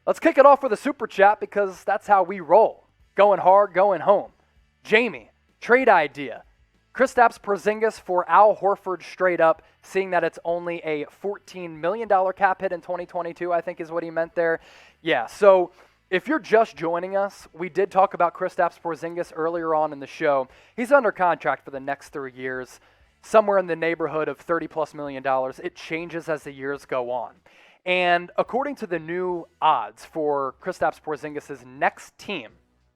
Let's kick it off with a super chat because that's how we roll. Going hard, going home. Jamie, trade idea. Kristaps Porzingis for Al Horford straight up, seeing that it's only a $14 million cap hit in 2022, I think is what he meant there. Yeah, so if you're just joining us, we did talk about Kristaps Porzingis earlier on in the show. He's under contract for the next 3 years, somewhere in the neighborhood of $30+ million. It changes as the years go on. And according to the new odds for Kristaps Porzingis' next team,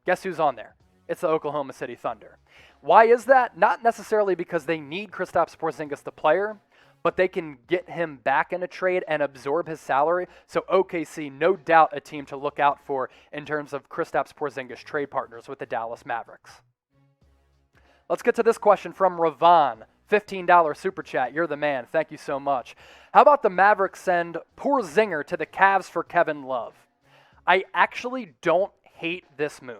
guess who's on there? It's the Oklahoma City Thunder. Why is that? Not necessarily because they need Kristaps Porzingis, the player, but they can get him back in a trade and absorb his salary. So OKC, no doubt a team to look out for in terms of Kristaps Porzingis trade partners with the Dallas Mavericks. Let's get to this question from Ravon. $15 super chat. You're the man. Thank you so much. How about the Mavericks send Porzinger to the Cavs for Kevin Love? I actually don't hate this move.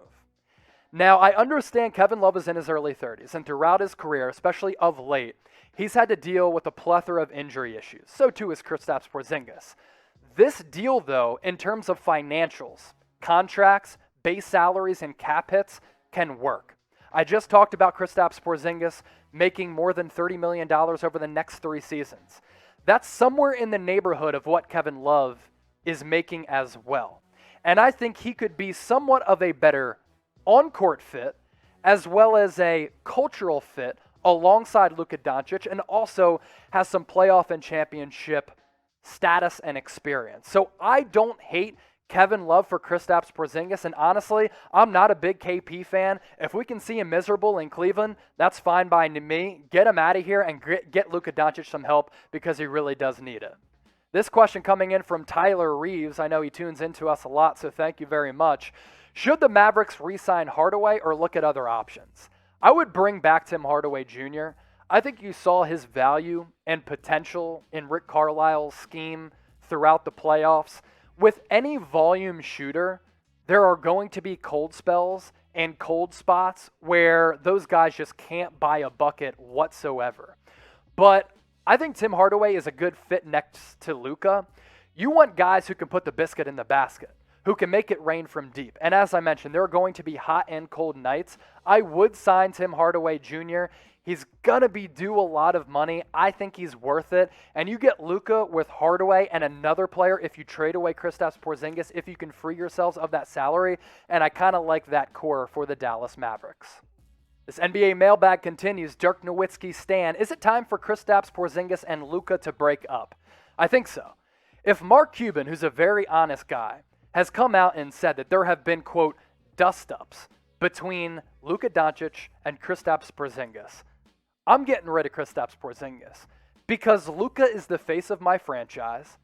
Now, I understand Kevin Love is in his early 30s, and throughout his career, especially of late, he's had to deal with a plethora of injury issues. So too is Kristaps Porzingis. This deal, though, in terms of financials, contracts, base salaries, and cap hits, can work. I just talked about Kristaps Porzingis making more than $30 million over the next 3 seasons. That's somewhere in the neighborhood of what Kevin Love is making as well. And I think he could be somewhat of a better on-court fit, as well as a cultural fit alongside Luka Doncic, and also has some playoff and championship status and experience. So I don't hate Kevin Love for Kristaps Porzingis, and honestly, I'm not a big KP fan. If we can see him miserable in Cleveland, that's fine by me. Get him out of here and get Luka Doncic some help because he really does need it. This question coming in from Tyler Reeves. I know he tunes into us a lot, so thank you very much. Should the Mavericks re-sign Hardaway or look at other options? I would bring back Tim Hardaway Jr. I think you saw his value and potential in Rick Carlisle's scheme throughout the playoffs. With any volume shooter, there are going to be cold spells and cold spots where those guys just can't buy a bucket whatsoever. But I think Tim Hardaway is a good fit next to Luka. You want guys who can put the biscuit in the basket, who can make it rain from deep. And as I mentioned, there are going to be hot and cold nights. I would sign Tim Hardaway Jr. He's going to be due a lot of money. I think he's worth it. And you get Luka with Hardaway and another player if you trade away Kristaps Porzingis, if you can free yourselves of that salary. And I kind of like that core for the Dallas Mavericks. This NBA mailbag continues. Dirk Nowitzki Stan. Is it time for Kristaps Porzingis and Luka to break up? I think so. If Mark Cuban, who's a very honest guy, has come out and said that there have been, quote, dust-ups between Luka Doncic and Kristaps Porzingis, I'm getting rid of Kristaps Porzingis because Luka is the face of my franchise.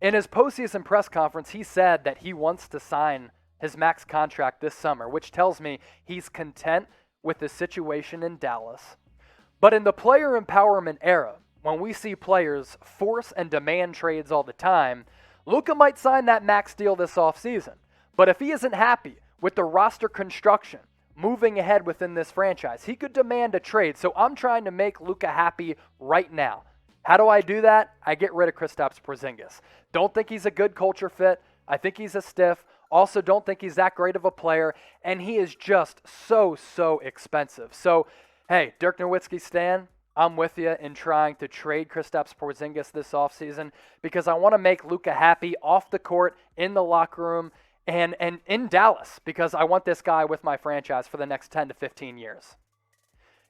In his postseason press conference, he said that he wants to sign his max contract this summer, which tells me he's content with the situation in Dallas. But in the player empowerment era, when we see players force and demand trades all the time, Luka might sign that max deal this offseason. But if he isn't happy with the roster construction moving ahead within this franchise, he could demand a trade. So I'm trying to make Luka happy right now. How do I do that? I get rid of Kristaps Porzingis. Don't think he's a good culture fit. I think he's a stiff. Also don't think he's that great of a player. And he is just so expensive. So, hey, Dirk Nowitzki Stan, I'm with you in trying to trade Kristaps Porzingis this offseason because I want to make Luka happy off the court, in the locker room, and in Dallas because I want this guy with my franchise for the next 10 to 15 years.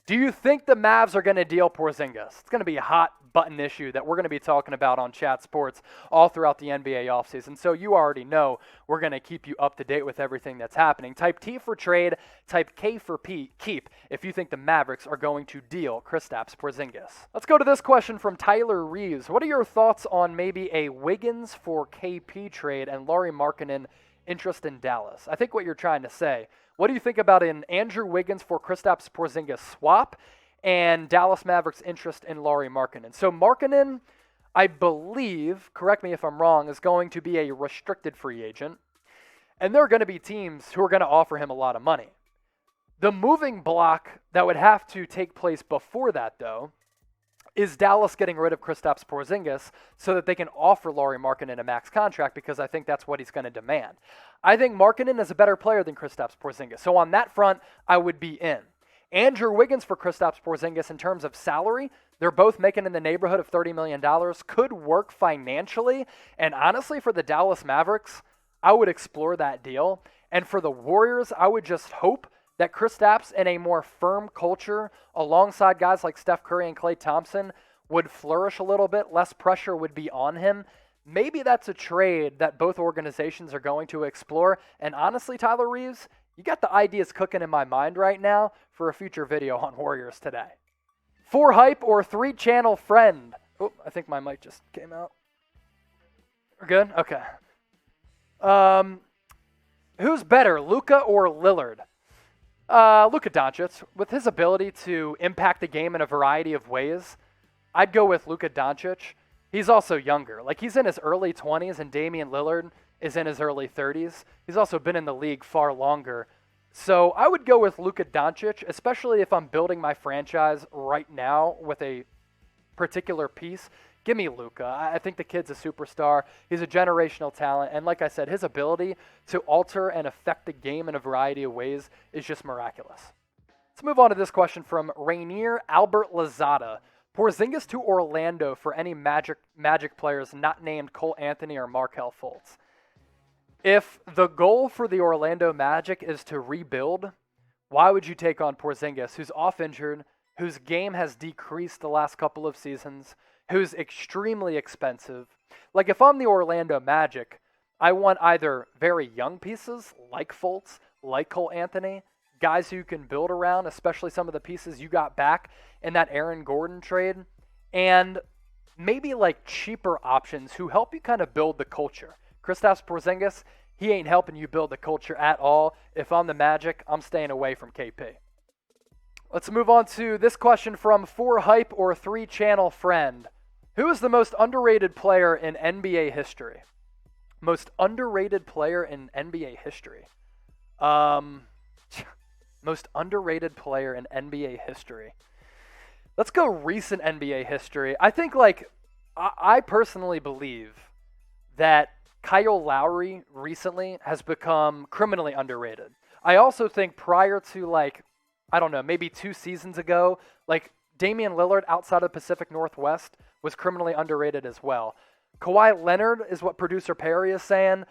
Do you think the Mavs are going to deal Porzingis? It's going to be a hot button issue that we're going to be talking about on Chat Sports all throughout the NBA offseason. So you already know we're going to keep you up to date with everything that's happening. Type T for trade, type K for keep if you think the Mavericks are going to deal Kristaps Porzingis. Let's go to this question from Tyler Reeves. What are your thoughts on maybe a Wiggins for KP trade and Lauri Markkanen interest in Dallas? I think what you're trying to say. What do you think about an Andrew Wiggins for Kristaps Porzingis swap and Dallas Mavericks interest in Lauri Markkanen? So Markkanen, I believe, correct me if I'm wrong, is going to be a restricted free agent. And there are going to be teams who are going to offer him a lot of money. The moving block that would have to take place before that, though, is Dallas getting rid of Kristaps Porzingis so that they can offer Lauri Markkanen a max contract, because I think that's what he's going to demand. I think Markkanen is a better player than Kristaps Porzingis. So on that front, I would be in. Andrew Wiggins for Kristaps Porzingis in terms of salary, they're both making in the neighborhood of $30 million, could work financially. And honestly, for the Dallas Mavericks, I would explore that deal. And for the Warriors, I would just hope that Kristaps in a more firm culture alongside guys like Steph Curry and Klay Thompson would flourish a little bit. Less pressure would be on him. Maybe that's a trade that both organizations are going to explore. And honestly, Tyler Reeves, you got the ideas cooking in my mind right now for a future video on Warriors today. 4 hype or 3 channel friend. Oh, I think my mic just came out. We're good? Okay. Who's better, Luka or Lillard? Luka Doncic. With his ability to impact the game in a variety of ways, I'd go with Luka Doncic. He's also younger. Like, he's in his early 20s, and Damian Lillard is in his early 30s. He's also been in the league far longer. So I would go with Luka Doncic, especially if I'm building my franchise right now with a particular piece. Give me Luka. I think the kid's a superstar. He's a generational talent. And like I said, his ability to alter and affect the game in a variety of ways is just miraculous. Let's move on to this question from Rainier Albert Lazada. Porzingis to Orlando for any Magic players not named Cole Anthony or Markelle Fultz. If the goal for the Orlando Magic is to rebuild, why would you take on Porzingis, who's off injured, whose game has decreased the last couple of seasons, who's extremely expensive? Like, if I'm the Orlando Magic, I want either very young pieces like Fultz, like Cole Anthony, guys who you can build around, especially some of the pieces you got back in that Aaron Gordon trade, and maybe like cheaper options who help you kind of build the culture. Kristaps Porzingis, he ain't helping you build the culture at all. If I'm the Magic, I'm staying away from KP. Let's move on to this question from 4 hype or 3 channel friend. Who is the most underrated player in NBA history? Most underrated player in NBA history. Most underrated player in NBA history. Let's go recent NBA history. I think, like, I personally believe that Kyle Lowry recently has become criminally underrated. I also think prior to, like, I don't know, maybe 2 seasons ago, like, Damian Lillard outside of the Pacific Northwest was criminally underrated as well. Kawhi Leonard is what producer Perry is saying.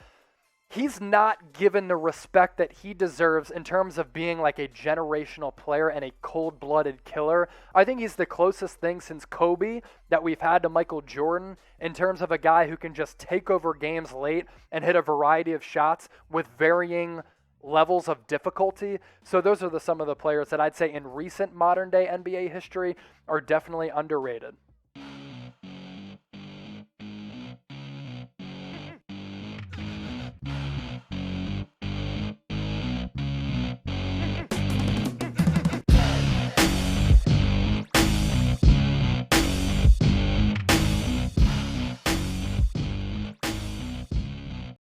He's not given the respect that he deserves in terms of being like a generational player and a cold-blooded killer. I think he's the closest thing since Kobe that we've had to Michael Jordan in terms of a guy who can just take over games late and hit a variety of shots with varying levels of difficulty. So those are some of the players that I'd say in recent modern-day NBA history are definitely underrated.